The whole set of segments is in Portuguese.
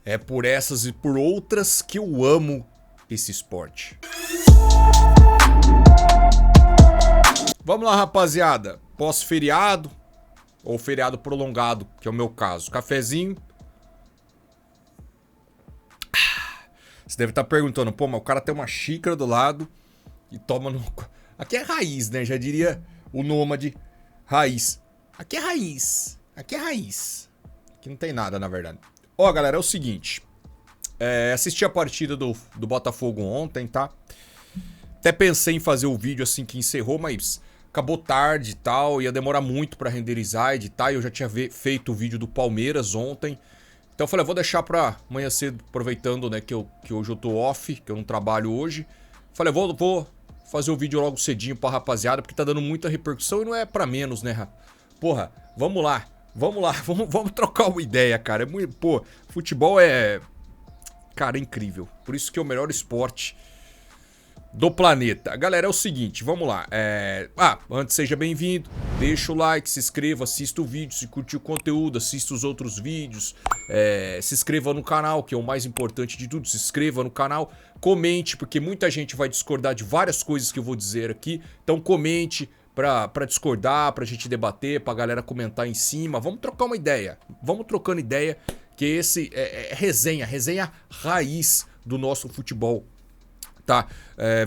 É por essas e por outras que eu amo esse esporte. Vamos lá, rapaziada. Pós-feriado ou feriado prolongado, que é o meu caso. Cafezinho. Você deve estar perguntando, pô, mas o cara tem uma xícara do lado e toma no... Aqui é raiz, né? Já diria o nômade raiz. Aqui é raiz. Aqui é raiz. Aqui não tem nada, na verdade. Ó, galera, é o seguinte. Assisti a partida do Botafogo ontem, tá? Até pensei em fazer o vídeo assim que encerrou, mas acabou tarde e tal. Ia demorar muito pra renderizar, editar. E eu já tinha feito o vídeo do Palmeiras ontem. Então eu falei, vou deixar pra amanhã cedo, aproveitando, né, que hoje eu tô off, que eu não trabalho hoje. Falei, vou fazer o vídeo logo cedinho pra rapaziada, porque tá dando muita repercussão e não é pra menos, né, porra, vamos lá, vamos trocar uma ideia, cara. Pô, futebol é... Cara, é incrível. Por isso que é o melhor esporte do planeta. Galera, é o seguinte, vamos lá. Antes seja bem-vindo, deixa o like, se inscreva, assista o vídeo, se curtiu o conteúdo, assista os outros vídeos, se inscreva no canal, que é o mais importante de tudo, se inscreva no canal, comente, porque muita gente vai discordar de várias coisas que eu vou dizer aqui, então comente pra discordar, pra gente debater, pra galera comentar em cima, vamos trocar uma ideia, vamos trocando ideia, que esse é resenha raiz do nosso futebol. Tá,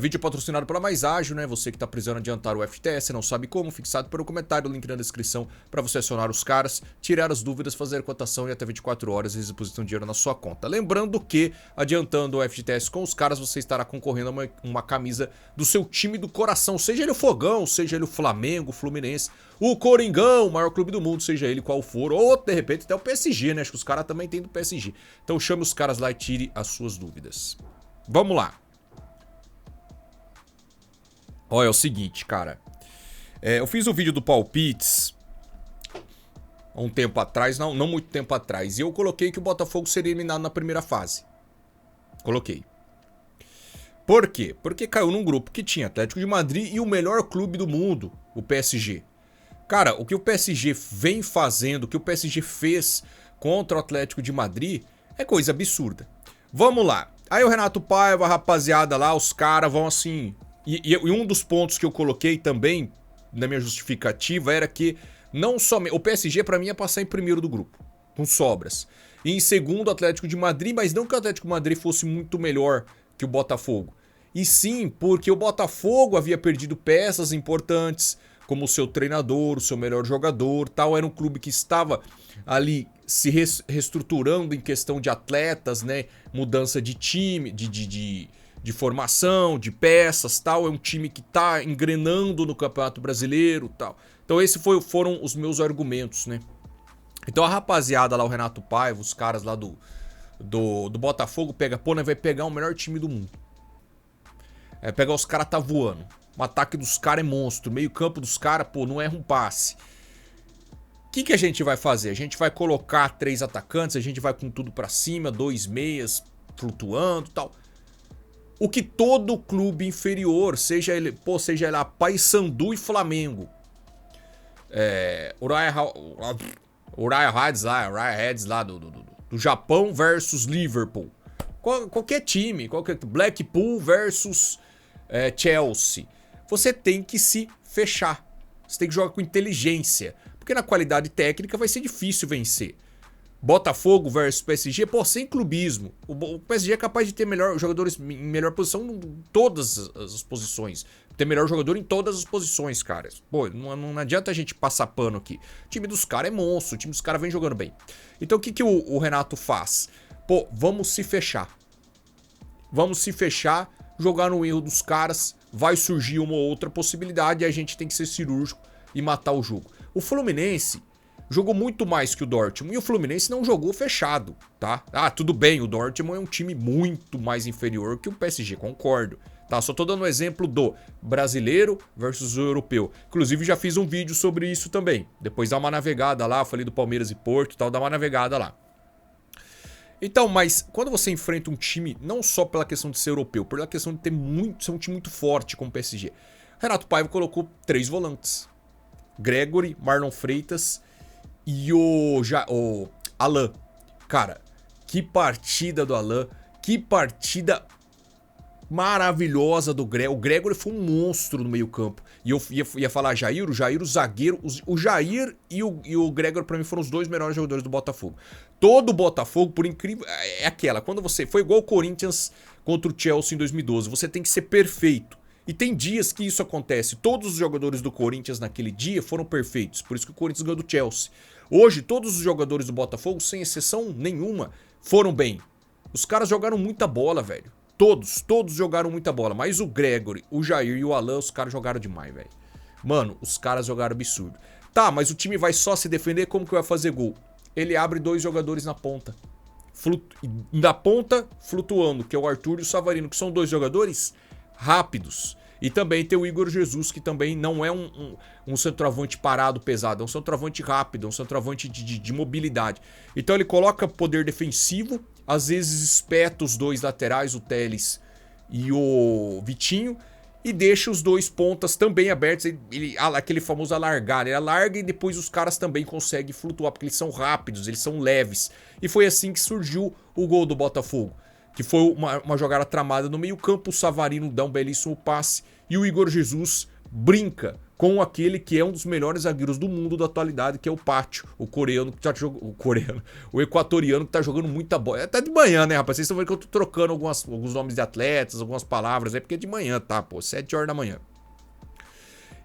vídeo patrocinado pela Mais Ágil, né? Você que tá precisando adiantar o FTS, não sabe como, fixado pelo comentário, link na descrição para você acionar os caras, tirar as dúvidas, fazer cotação e até 24 horas eles depositam dinheiro na sua conta. Lembrando que, adiantando o FTS com os caras, você estará concorrendo a uma camisa do seu time do coração, seja ele o Fogão, seja ele o Flamengo, o Fluminense, o Coringão, o maior clube do mundo, seja ele qual for, ou de repente até o PSG, né? Acho que os caras também têm do PSG. Então chame os caras lá e tire as suas dúvidas. Vamos lá. Olha, é o seguinte, cara. Eu fiz o vídeo do palpites há um tempo atrás, não muito tempo atrás. E eu coloquei que o Botafogo seria eliminado na primeira fase. Coloquei. Por quê? Porque caiu num grupo que tinha Atlético de Madrid e o melhor clube do mundo, o PSG. Cara, o que o PSG vem fazendo, o que o PSG fez contra o Atlético de Madrid é coisa absurda. Vamos lá. Aí o Renato Paiva, a rapaziada lá, os caras vão assim... E um dos pontos que eu coloquei também na minha justificativa era que não somente... O PSG pra mim ia passar em primeiro do grupo, com sobras. E em segundo o Atlético de Madrid, mas não que o Atlético de Madrid fosse muito melhor que o Botafogo. E sim porque o Botafogo havia perdido peças importantes, como o seu treinador, o seu melhor jogador, tal. Era um clube que estava ali se reestruturando em questão de atletas, né? Mudança de time, de formação, de peças, tal. É um time que tá engrenando no Campeonato Brasileiro, tal. Então esses foram os meus argumentos, né? Então a rapaziada lá, o Renato Paiva, os caras lá do Botafogo, vai pegar o melhor time do mundo. Pegar os caras tá voando. O ataque dos caras é monstro. Meio campo dos caras, pô, não erra um passe. O que a gente vai fazer? A gente vai colocar 3 atacantes, a gente vai com tudo pra cima, 2 meias, flutuando, tal. O que todo clube inferior, seja ele lá Paysandu e Flamengo, Uriah Reds lá do Japão versus Liverpool, qualquer time, Blackpool versus Chelsea, você tem que se fechar, você tem que jogar com inteligência, porque na qualidade técnica vai ser difícil vencer. Botafogo versus PSG, pô, sem clubismo. O PSG é capaz de ter jogadores em melhor posição em todas as posições. Ter melhor jogador em todas as posições, cara. Pô, não adianta a gente passar pano aqui. O time dos caras é monstro, o time dos caras vem jogando bem. Então o que o Renato faz? Pô, vamos se fechar. Vamos se fechar, jogar no erro dos caras. Vai surgir uma ou outra possibilidade e a gente tem que ser cirúrgico e matar o jogo. O Fluminense jogou muito mais que o Dortmund e o Fluminense não jogou fechado, tá? Tudo bem, o Dortmund é um time muito mais inferior que o PSG, concordo. Tá, só tô dando um exemplo do brasileiro versus o europeu. Inclusive já fiz um vídeo sobre isso também. Depois dá uma navegada lá, falei do Palmeiras e Porto e tal, dá uma navegada lá. Então, mas quando você enfrenta um time, não só pela questão de ser europeu, pela questão de ser um time muito forte como o PSG, Renato Paiva colocou 3 volantes. Gregory, Marlon Freitas e o Alan. Cara, Que partida do Alan. Que partida maravilhosa do Gregor. O Gregor foi um monstro no meio campo. E eu ia falar Jair, o zagueiro. O Jair e o Gregor pra mim foram os dois melhores jogadores do Botafogo. Todo o Botafogo, por incrível... É aquela, quando você... Foi igual o Corinthians contra o Chelsea em 2012. Você tem que ser perfeito. E tem dias que isso acontece. Todos os jogadores do Corinthians naquele dia foram perfeitos. Por isso que o Corinthians ganhou do Chelsea. Hoje, todos os jogadores do Botafogo, sem exceção nenhuma, foram bem. Os caras jogaram muita bola, velho. Todos jogaram muita bola. Mas o Gregory, o Jair e o Alan, os caras jogaram demais, velho. Mano, os caras jogaram absurdo. Tá, mas o time vai só se defender, como que vai fazer gol? Ele abre dois jogadores na ponta. Na ponta, flutuando, que é o Arthur e o Savarino, que são dois jogadores rápidos. E também tem o Igor Jesus, que também não é um centroavante parado, pesado. É um centroavante rápido, é um centroavante de mobilidade. Então ele coloca poder defensivo, às vezes espeta os dois laterais, o Telles e o Vitinho, e deixa os dois pontas também abertos. Aquele famoso alargar. Ele alarga e depois os caras também conseguem flutuar, porque eles são rápidos, eles são leves. E foi assim que surgiu o gol do Botafogo. Que foi uma jogada tramada no meio campo, o Savarino dá um belíssimo passe e o Igor Jesus brinca com aquele que é um dos melhores zagueiros do mundo da atualidade, que é o Pátio, o coreano que tá jogando, o equatoriano que tá jogando muita bola. É até de manhã, né, rapaz? Vocês estão vendo que eu tô trocando alguns nomes de atletas, algumas palavras, é porque é de manhã, tá, pô, 7 horas da manhã.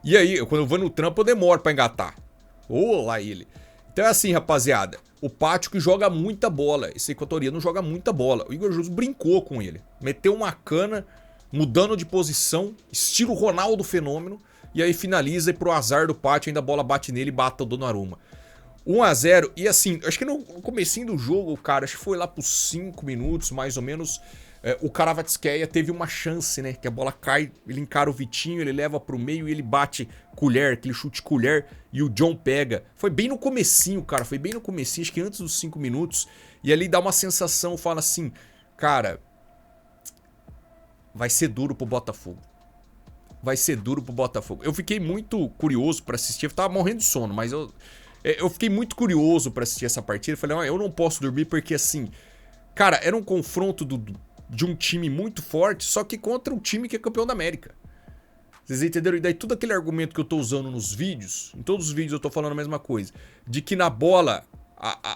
E aí, quando eu vou no trampo, eu demoro pra engatar. Ô, lá ele. Então é assim, rapaziada. O Pátio que joga muita bola. Esse equatoriano joga muita bola. O Igor Jesus brincou com ele. Meteu uma cana, mudando de posição, estilo Ronaldo Fenômeno. E aí finaliza e pro azar do Pátio, ainda a bola bate nele e bata o Donnarumma. 1-0. E assim, acho que no comecinho do jogo, cara, acho que foi lá pros 5 minutos, mais ou menos, o Kvaratskhelia teve uma chance, né? Que a bola cai, ele encara o Vitinho, ele leva pro meio e ele bate colher, aquele chute colher, e o John pega. Foi bem no comecinho, cara, foi bem no comecinho, acho que antes dos 5 minutos. E ali dá uma sensação, fala assim, cara, vai ser duro pro Botafogo. Vai ser duro pro Botafogo. Eu fiquei muito curioso pra assistir, eu tava morrendo de sono, mas eu fiquei muito curioso pra assistir essa partida. Eu falei, eu não posso dormir porque assim, cara, era um confronto de um time muito forte, só que contra um time que é campeão da América. Vocês entenderam? E daí tudo aquele argumento que eu tô usando nos vídeos, em todos os vídeos eu tô falando a mesma coisa, de que na bola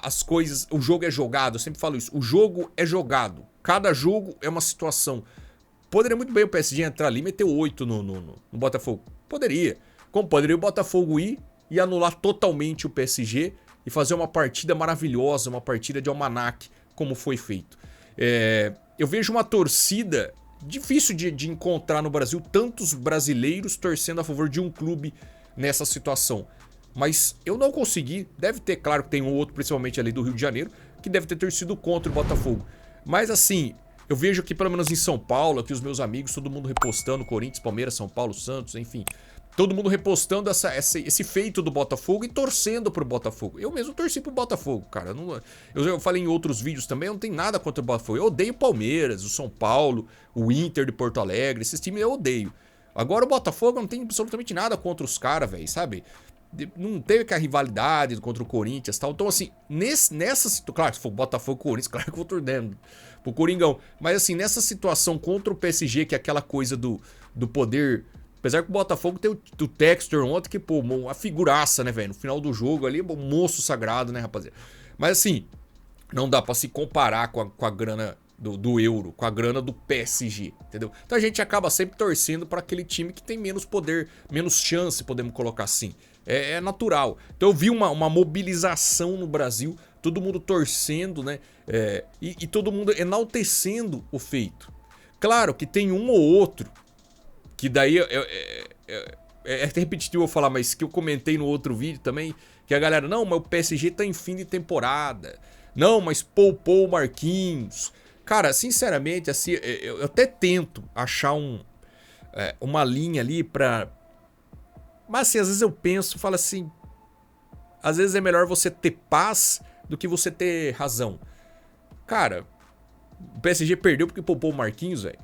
as coisas, o jogo é jogado, eu sempre falo isso, o jogo é jogado, cada jogo é uma situação. Poderia muito bem o PSG entrar ali e meter 8 no Botafogo. Poderia. Como poderia o Botafogo ir e anular totalmente o PSG e fazer uma partida maravilhosa, uma partida de almanaque, como foi feito. Eu vejo uma torcida difícil de encontrar no Brasil, tantos brasileiros torcendo a favor de um clube nessa situação. Mas eu não consegui, deve ter, claro que tem um outro, principalmente ali do Rio de Janeiro, que deve ter torcido contra o Botafogo. Mas assim, eu vejo aqui pelo menos em São Paulo, aqui os meus amigos, todo mundo repostando, Corinthians, Palmeiras, São Paulo, Santos, enfim. Todo mundo repostando esse feito do Botafogo e torcendo pro Botafogo. Eu mesmo torci pro Botafogo, cara. Eu falei em outros vídeos também, eu não tenho nada contra o Botafogo. Eu odeio o Palmeiras, o São Paulo, o Inter de Porto Alegre, esses times eu odeio. Agora o Botafogo eu não tenho absolutamente nada contra os caras, velho, sabe? Não teve aquela rivalidade contra o Corinthians e tal. Então, assim, nessa situação. Claro, se for Botafogo e Corinthians, claro que eu vou torcendo pro Coringão. Mas, assim, nessa situação contra o PSG, que é aquela coisa do poder. Apesar que o Botafogo tem o Textor ontem, que, pô, uma figuraça, né, velho? No final do jogo ali, um moço sagrado, né, rapaziada? Mas, assim, não dá pra se comparar com a grana do euro, com a grana do PSG, entendeu? Então a gente acaba sempre torcendo para aquele time que tem menos poder, menos chance, podemos colocar assim. É natural. Então eu vi uma mobilização no Brasil, todo mundo torcendo, né? E todo mundo enaltecendo o feito. Claro que tem um ou outro, que daí é repetitivo eu falar, mas que eu comentei no outro vídeo também, que a galera, não, mas o PSG tá em fim de temporada. Não, mas poupou o Marquinhos. Cara, sinceramente, assim, eu até tento achar uma linha ali pra... Mas assim, às vezes eu penso, falo assim... Às vezes é melhor você ter paz do que você ter razão. Cara, o PSG perdeu porque poupou o Marquinhos, velho.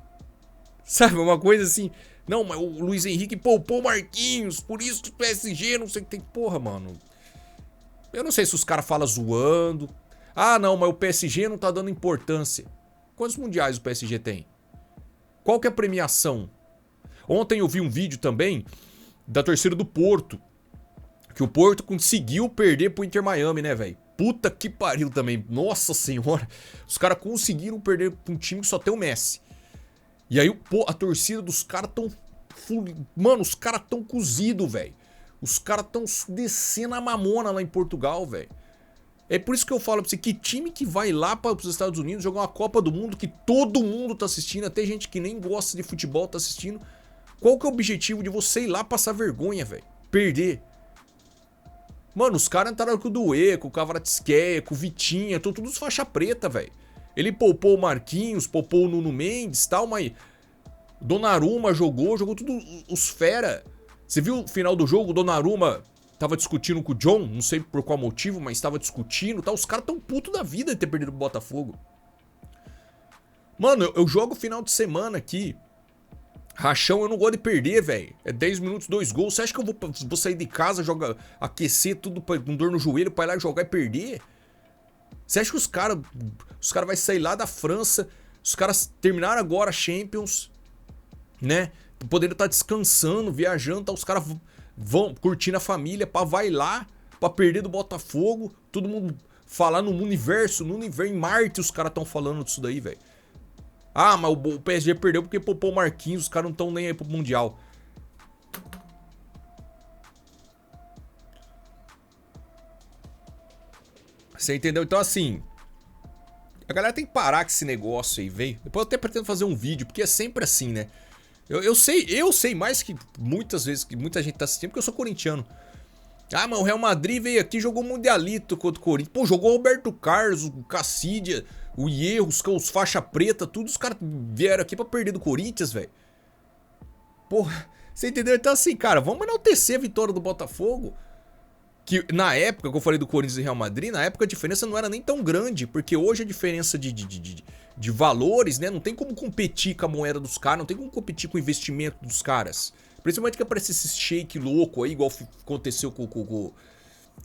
Sabe, uma coisa assim... Não, mas o Luiz Henrique poupou o Marquinhos, por isso que o PSG não sei o que tem... Porra, mano... Eu não sei se os caras falam zoando... Ah, não, mas o PSG não tá dando importância. Quantos mundiais o PSG tem? Qual que é a premiação? Ontem eu vi um vídeo também da torcida do Porto. Que o Porto conseguiu perder pro Inter Miami, né, velho? Puta que pariu também. Nossa senhora. Os caras conseguiram perder pra um time que só tem o Messi. E aí a torcida dos caras tão... Mano, os caras tão cozidos, velho. Os caras tão descendo a mamona lá em Portugal, velho. É por isso que eu falo pra você, que time que vai lá para os Estados Unidos jogar uma Copa do Mundo que todo mundo tá assistindo, até gente que nem gosta de futebol tá assistindo. Qual que é o objetivo de você ir lá passar vergonha, velho? Perder. Mano, os caras entraram com o Duê, com o Kvaratskhelia, com o Vitinha, estão todos faixa preta, velho. Ele poupou o Marquinhos, poupou o Nuno Mendes e tal, mas... Donnarumma jogou tudo os fera. Você viu o final do jogo? O Donnarumma tava discutindo com o John, não sei por qual motivo, mas tava discutindo e tal. Os caras tão putos da vida de ter perdido o Botafogo. Mano, eu jogo final de semana aqui. Rachão, eu não gosto de perder, velho. É 10 minutos, 2 gols. Você acha que eu vou sair de casa, aquecer tudo com dor no joelho pra ir lá jogar e perder? Você acha que os caras vão sair lá da França, os caras terminaram agora a Champions, né? Podendo estar descansando, viajando, tá? Os caras vão curtindo a família, vai lá pra perder do Botafogo. Todo mundo falar no universo, em Marte os caras tão falando disso daí, velho. Ah, mas o PSG perdeu porque poupou o Marquinhos, os caras não estão nem aí pro Mundial. Você entendeu? Então assim, a galera tem que parar com esse negócio aí, velho. Depois eu até pretendo fazer um vídeo, porque é sempre assim, né? Eu sei mais que muitas vezes, que muita gente tá assistindo, porque eu sou corintiano. Ah, mas o Real Madrid veio aqui e jogou Mundialito contra o Corinthians. Pô, jogou o Roberto Carlos, o Cacídia, o Hierro, os faixa preta, tudo os caras vieram aqui pra perder do Corinthians, velho. Porra, você entendeu? Então assim, cara, vamos enaltecer a vitória do Botafogo. Que na época que eu falei do Corinthians e Real Madrid, na época a diferença não era nem tão grande, porque hoje a diferença de valores, né, não tem como competir com a moeda dos caras, não tem como competir com o investimento dos caras. Principalmente que aparece esse shake louco aí, igual aconteceu com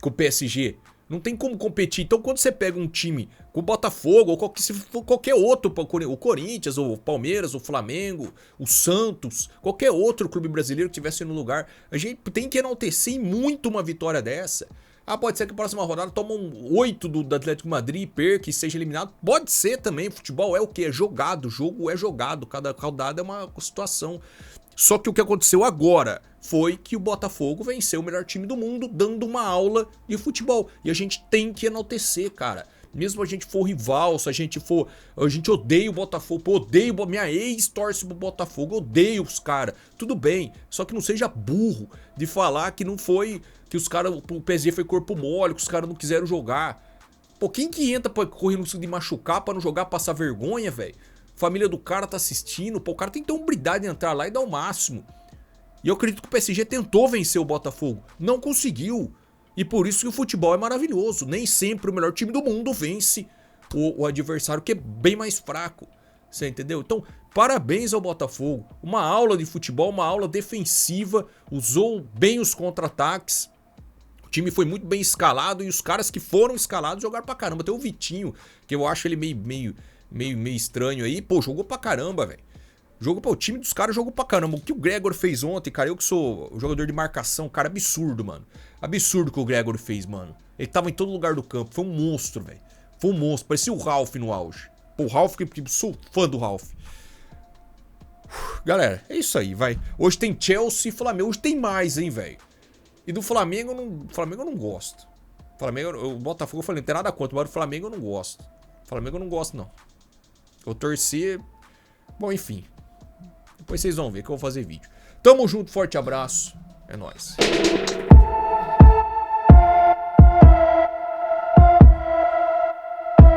o PSG. Não tem como competir. Então quando você pega um time com o Botafogo, ou qualquer outro, o Corinthians, ou o Palmeiras, o Flamengo, o Santos, qualquer outro clube brasileiro que estivesse no lugar, a gente tem que enaltecer muito uma vitória dessa. Ah, pode ser que a próxima rodada toma um 8 do Atlético Madrid, perca e seja eliminado. Pode ser também. Futebol é o quê? É jogado. O jogo é jogado. Cada rodada é uma situação. Só que o que aconteceu agora foi que o Botafogo venceu o melhor time do mundo, dando uma aula de futebol. E a gente tem que enaltecer, cara. Mesmo a gente for rival, se a gente for... A gente odeia o Botafogo, pô, odeio... Minha ex torce pro Botafogo, odeio os caras. Tudo bem, só que não seja burro de falar que não foi... Que os caras... O PSG foi corpo mole, que os caras não quiseram jogar. Pô, quem que entra pra correr no risco de machucar, pra não jogar, passar vergonha, velho? Família do cara tá assistindo, pô, o cara tem que ter humildade de entrar lá e dar o máximo. E eu acredito que o PSG tentou vencer o Botafogo, não conseguiu. E por isso que o futebol é maravilhoso. Nem sempre o melhor time do mundo vence o adversário que é bem mais fraco. Você entendeu? Então, parabéns ao Botafogo. Uma aula de futebol, uma aula defensiva, usou bem os contra-ataques. O time foi muito bem escalado e os caras que foram escalados jogaram pra caramba. Tem o Vitinho, que eu acho ele meio estranho aí. Pô, jogou pra caramba, velho. O time dos caras jogou pra caramba. O que o Gregor fez ontem, cara, eu que sou jogador de marcação, cara, absurdo, mano. Absurdo o que o Gregor fez, mano. Ele tava em todo lugar do campo, foi um monstro, velho. Foi um monstro, parecia o Ralf no auge. Pô, o Ralf, que sou fã do Ralf. Galera, é isso aí, vai. Hoje tem Chelsea e Flamengo, hoje tem mais, hein, velho. E do Flamengo eu não gosto. O Botafogo, eu falei, não tem nada contra, mas o Flamengo eu não gosto. Flamengo eu não gosto, não. Eu torci... Bom, enfim. Depois vocês vão ver que eu vou fazer vídeo. Tamo junto, forte abraço. É nóis.